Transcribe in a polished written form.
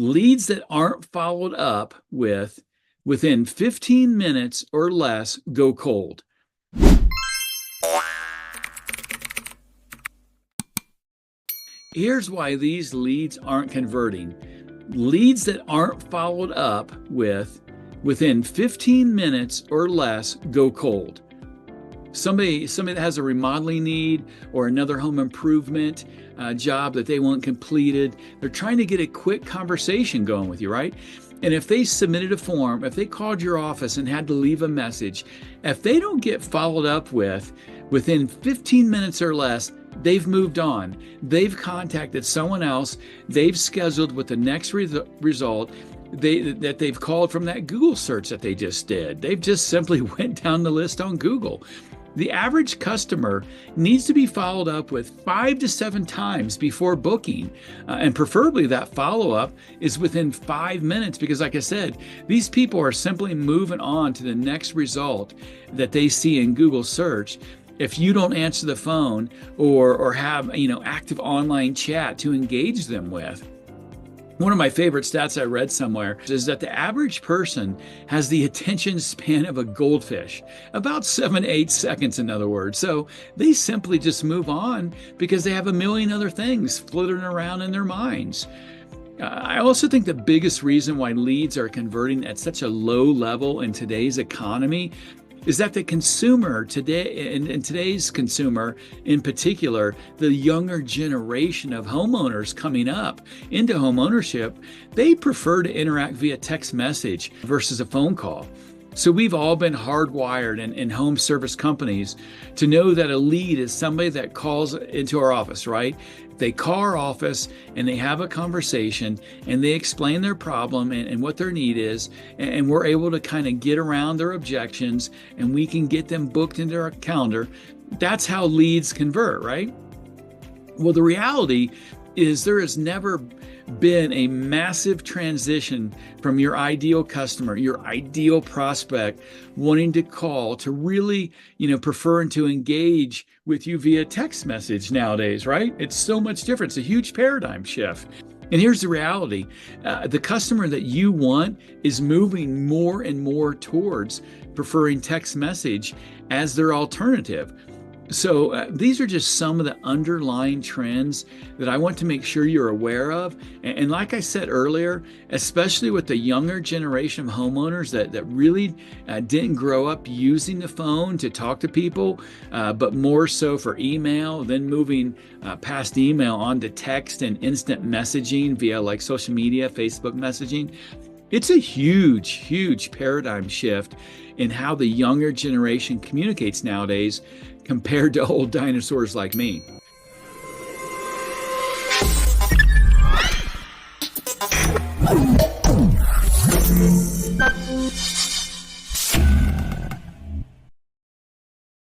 Leads that aren't followed up with within 15 minutes or less go cold. Here's why these leads aren't converting. Leads that aren't followed up with within 15 minutes or less go cold. Somebody that has a remodeling need or another home improvement job that they want completed, they're trying to get a quick conversation going with you, right? And if they submitted a form, if they called your office and had to leave a message, if they don't get followed up with within 15 minutes or less, they've moved on. They've contacted someone else. They've scheduled with the next result that they've called from that Google search that they just did. They've just simply went down the list on Google. The average customer needs to be followed up with 5 to 7 times before booking. And preferably that follow-up is within 5 minutes because, like I said, these people are simply moving on to the next result that they see in Google search. If you don't answer the phone or have active online chat to engage them with. One of my favorite stats I read somewhere is that the average person has the attention span of a goldfish, about 7 to 8 seconds, in other words. So they simply just move on because they have a million other things flittering around in thetheir minds. I also think the biggest reason why leads are converting at such a low level in today's economy is that the consumer today, and today's consumer in particular, the younger generation of homeowners coming up into home ownership, they prefer to interact via text message versus a phone call. So we've all been hardwired in home service companies to know that a lead is somebody that calls into our office, right? They call our office and they have a conversation and they explain their problem and what their need is, and we're able to kind of get around their objections and we can get them booked into our calendar. That's how leads convert, right? Well, the reality is there has never been a massive transition from your ideal customer, your ideal prospect wanting to call to really, preferring to engage with you via text message nowadays, right? It's so much different. It's a huge paradigm shift. And here's the reality. The customer that you want is moving more and more towards preferring text message as their alternative. So these are just some of the underlying trends that I want to make sure you're aware of. And like I said earlier, especially with the younger generation of homeowners that really didn't grow up using the phone to talk to people, but more so for email, then moving past email onto text and instant messaging via like social media, Facebook messaging. It's a huge, huge paradigm shift in how the younger generation communicates nowadays compared to old dinosaurs like me.